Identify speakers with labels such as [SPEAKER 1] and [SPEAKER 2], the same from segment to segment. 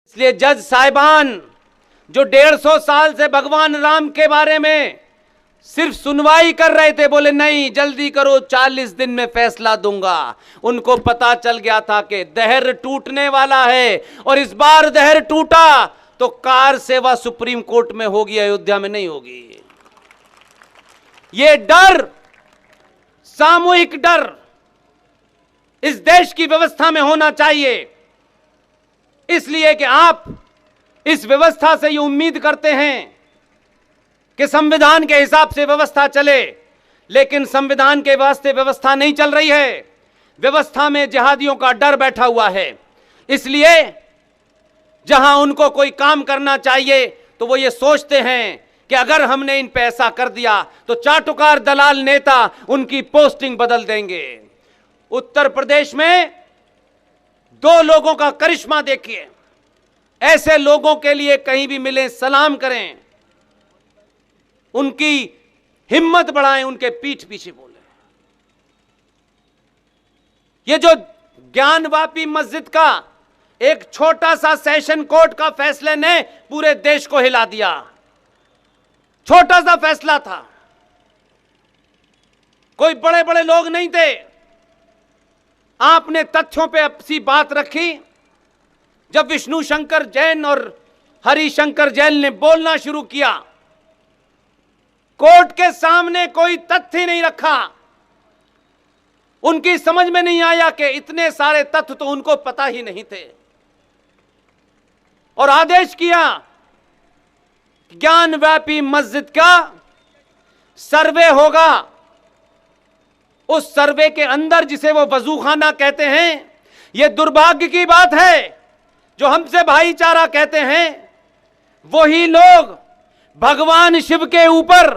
[SPEAKER 1] इसलिए जज साहिबान जो 150 साल से भगवान राम के बारे में सिर्फ सुनवाई कर रहे थे, बोले नहीं जल्दी करो 40 दिन में फैसला दूंगा। उनको पता चल गया था कि दहर टूटने वाला है, और इस बार दहर टूटा तो कार सेवा सुप्रीम कोर्ट में होगी, अयोध्या में नहीं होगी। ये डर, सामूहिक डर इस देश की व्यवस्था में होना चाहिए, इसलिए कि आप इस व्यवस्था से ये उम्मीद करते हैं कि संविधान के हिसाब से व्यवस्था चले, लेकिन संविधान के वास्ते व्यवस्था नहीं चल रही है। व्यवस्था में जिहादियों का डर बैठा हुआ है। इसलिए जहां उनको कोई काम करना चाहिए तो वो ये सोचते हैं कि अगर हमने इन पे ऐसा कर दिया तो चाटुकार दलाल नेता उनकी पोस्टिंग बदल देंगे। उत्तर प्रदेश में 2 लोगों का करिश्मा देखिए। ऐसे लोगों के लिए कहीं भी मिले सलाम करें, उनकी हिम्मत बढ़ाएं, उनके पीठ पीछे बोलें। ये जो ज्ञानवापी मस्जिद का एक छोटा सा सेशन कोर्ट का फैसले ने पूरे देश को हिला दिया। छोटा सा फैसला था, कोई बड़े बड़े लोग नहीं थे। आपने तथ्यों पे अपनी बात रखी। जब विष्णु शंकर जैन और हरिशंकर जैन ने बोलना शुरू किया, कोर्ट के सामने कोई तथ्य नहीं रखा। उनकी समझ में नहीं आया कि इतने सारे तथ्य तो उनको पता ही नहीं थे, और आदेश किया ज्ञानव्यापी मस्जिद का सर्वे होगा। उस सर्वे के अंदर, जिसे वो वजूखाना कहते हैं, यह दुर्भाग्य की बात है जो हमसे भाईचारा कहते हैं, वही लोग भगवान शिव के ऊपर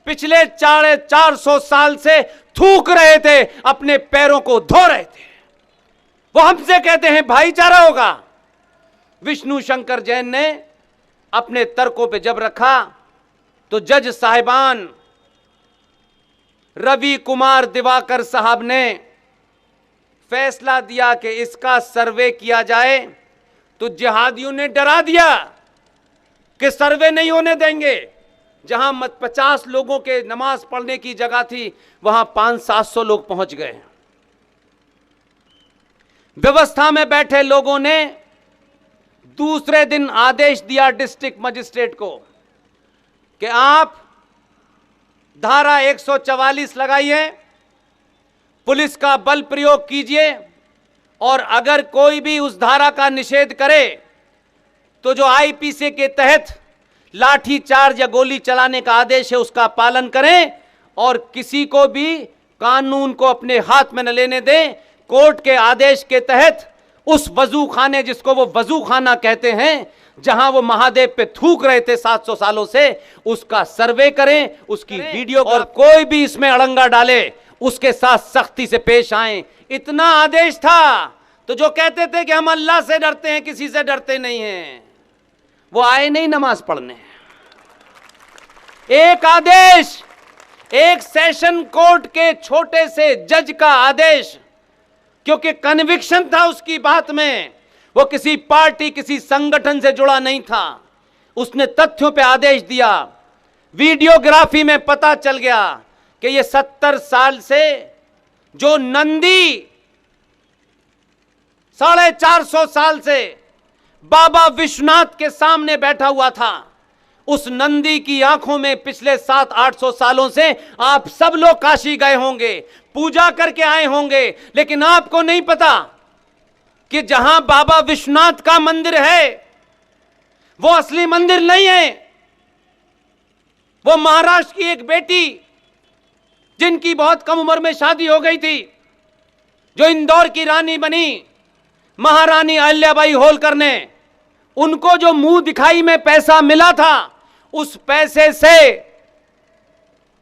[SPEAKER 1] पिछले 450 साल से थूक रहे थे, अपने पैरों को धो रहे थे। वो हमसे कहते हैं भाईचारा होगा। विष्णु शंकर जैन ने अपने तर्कों पे जब रखा तो जज साहिबान रवि कुमार दिवाकर साहब ने फैसला दिया कि इसका सर्वे किया जाए। तो जिहादियों ने डरा दिया कि सर्वे नहीं होने देंगे। जहां 50 लोगों के नमाज पढ़ने की जगह थी, वहां 500-700 लोग पहुंच गए। व्यवस्था में बैठे लोगों ने दूसरे दिन आदेश दिया डिस्ट्रिक्ट मजिस्ट्रेट को कि आप धारा 144 लगाइए, पुलिस का बल प्रयोग कीजिए, और अगर कोई भी उस धारा का निषेध करे तो जो आईपीसी के तहत लाठी चार्ज या गोली चलाने का आदेश है उसका पालन करें, और किसी को भी कानून को अपने हाथ में न लेने दें। कोर्ट के आदेश के तहत उस वजू खाने, जिसको वो वजू खाना कहते हैं, जहां वो महादेव पे थूक रहे थे 700 सालों से, उसका सर्वे करें, उसकी वीडियो, और कोई भी इसमें अड़ंगा डाले उसके साथ सख्ती से पेश आए। इतना आदेश था। तो जो कहते थे कि हम अल्लाह से डरते हैं, किसी से डरते नहीं हैं, वो आए नहीं नमाज पढ़ने। एक आदेश, एक सेशन कोर्ट के छोटे से जज का आदेश, क्योंकि कन्विक्शन था उसकी बात में, वो किसी पार्टी, किसी संगठन से जुड़ा नहीं था। उसने तथ्यों पे आदेश दिया। वीडियोग्राफी में पता चल गया कि ये 70 साल से जो नंदी 450 साल से बाबा विश्वनाथ के सामने बैठा हुआ था, उस नंदी की आंखों में पिछले 700-800 सालों से आप सब लोग काशी गए होंगे, पूजा करके आए होंगे, लेकिन आपको नहीं पता कि जहां बाबा विश्वनाथ का मंदिर है वो असली मंदिर नहीं है। वो महाराष्ट्र की एक बेटी, जिनकी बहुत कम उम्र में शादी हो गई थी, जो इंदौर की रानी बनी, महारानी अहिल्याबाई होलकर ने, उनको जो मुंह दिखाई में पैसा मिला था, उस पैसे से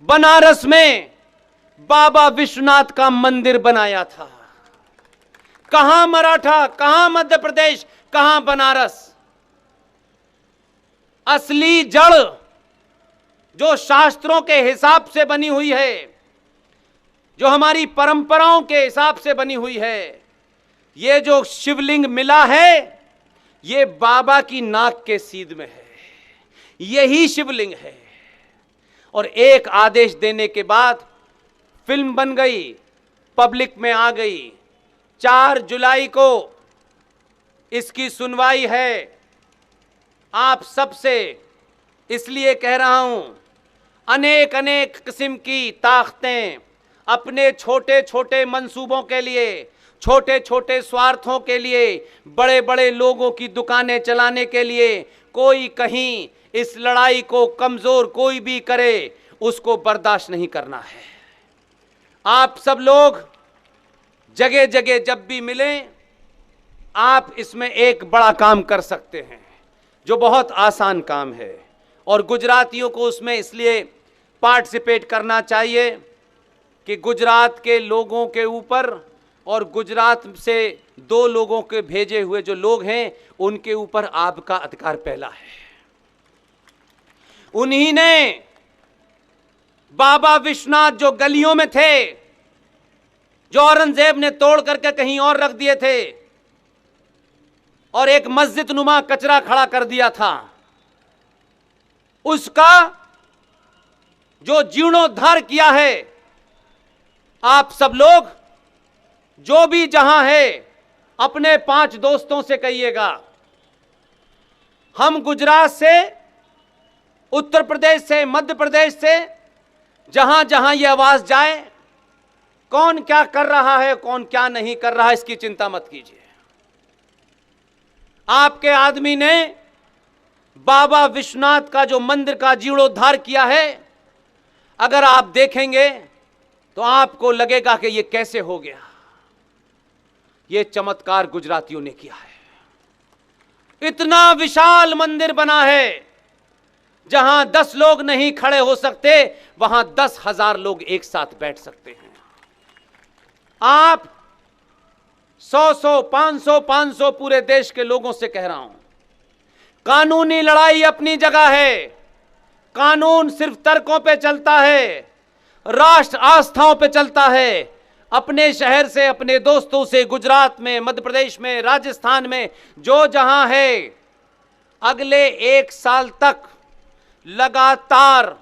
[SPEAKER 1] बनारस में बाबा विश्वनाथ का मंदिर बनाया था। कहां मराठा, कहां मध्य प्रदेश, कहां बनारस। असली जड़ जो शास्त्रों के हिसाब से बनी हुई है, जो हमारी परंपराओं के हिसाब से बनी हुई है, ये जो शिवलिंग मिला है, ये बाबा की नाक के सीध में है, यही शिवलिंग है। और एक आदेश देने के बाद फिल्म बन गई, पब्लिक में आ गई। 4 जुलाई को इसकी सुनवाई है। आप सबसे इसलिए कह रहा हूं, अनेक अनेक किस्म की ताकतें अपने छोटे छोटे मंसूबों के लिए, छोटे छोटे स्वार्थों के लिए, बड़े बड़े लोगों की दुकानें चलाने के लिए, कोई कहीं इस लड़ाई को कमजोर कोई भी करे उसको बर्दाश्त नहीं करना है। आप सब लोग जगह जगह जब भी मिलें, आप इसमें एक बड़ा काम कर सकते हैं जो बहुत आसान काम है, और गुजरातियों को उसमें इसलिए पार्टिसिपेट करना चाहिए कि गुजरात के लोगों के ऊपर और गुजरात से 2 लोगों के भेजे हुए जो लोग हैं उनके ऊपर आपका अधिकार पहला है। उन्हीं ने बाबा विश्वनाथ जो गलियों में थे, जो औरंगजेब ने तोड़ करके कहीं और रख दिए थे और एक मस्जिद नुमा कचरा खड़ा कर दिया था, उसका जो जीर्णोद्धार किया है। आप सब लोग जो भी जहां है अपने 5 दोस्तों से कहिएगा, हम गुजरात से, उत्तर प्रदेश से, मध्य प्रदेश से, जहां जहां यह आवाज जाए, कौन क्या कर रहा है कौन क्या नहीं कर रहा है इसकी चिंता मत कीजिए। आपके आदमी ने बाबा विश्वनाथ का जो मंदिर का जीर्णोद्धार किया है, अगर आप देखेंगे तो आपको लगेगा कि यह कैसे हो गया। यह चमत्कार गुजरातियों ने किया है। इतना विशाल मंदिर बना है, जहां 10 लोग नहीं खड़े हो सकते वहां 10,000 लोग एक साथ बैठ सकते हैं। आप 100-100, 500-500 पूरे देश के लोगों से कह रहा हूं, कानूनी लड़ाई अपनी जगह है। कानून सिर्फ तर्कों पे चलता है, राष्ट्र आस्थाओं पे चलता है। अपने शहर से, अपने दोस्तों से, गुजरात में, मध्य प्रदेश में, राजस्थान में, जो जहां है, अगले 1 साल तक लगातार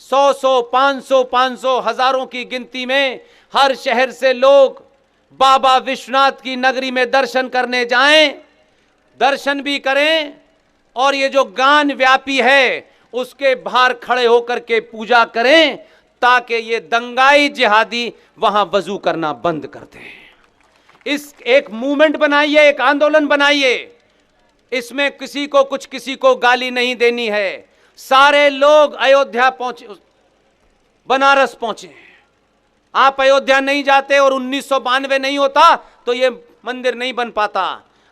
[SPEAKER 1] 100-100, 500-500, हजारों की गिनती में हर शहर से लोग बाबा विश्वनाथ की नगरी में दर्शन करने जाएं, दर्शन भी करें, और ये जो गान व्यापी है उसके बाहर खड़े होकर के पूजा करें, ताकि ये दंगाई जिहादी वहां वजू करना बंद कर दें। इस एक मूवमेंट बनाइए, एक आंदोलन बनाइए। इसमें किसी को कुछ, किसी को गाली नहीं देनी है। सारे लोग अयोध्या पहुंचे, बनारस पहुंचे। आप अयोध्या नहीं जाते और 1992 नहीं होता तो ये मंदिर नहीं बन पाता।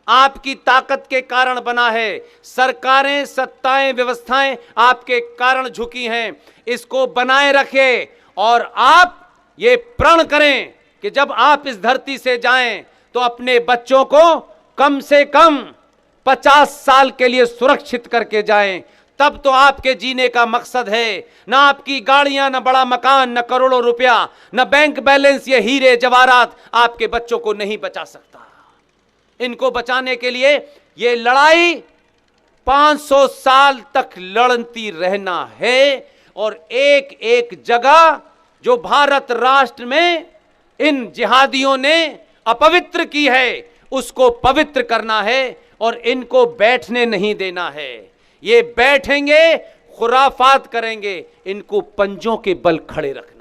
[SPEAKER 1] आपकी ताकत के कारण बना है। सरकारें, सत्ताएं, व्यवस्थाएं आपके कारण झुकी हैं। इसको बनाए रखें और आप ये प्रण करें कि जब आप इस धरती से जाएं तो अपने बच्चों को कम से कम 50 साल के लिए सुरक्षित करके जाएं। तब तो आपके जीने का मकसद है। ना आपकी गाड़ियां, ना बड़ा मकान, ना करोड़ों रुपया, ना बैंक बैलेंस, ये हीरे जवाहरात आपके बच्चों को नहीं बचा सकता। इनको बचाने के लिए ये लड़ाई 500 साल तक लड़ती रहना है। और एक एक जगह जो भारत राष्ट्र में इन जिहादियों ने अपवित्र की है उसको पवित्र करना है और इनको बैठने नहीं देना है। ये बैठेंगे, खुराफात करेंगे, इनको पंजों के बल खड़े रखना।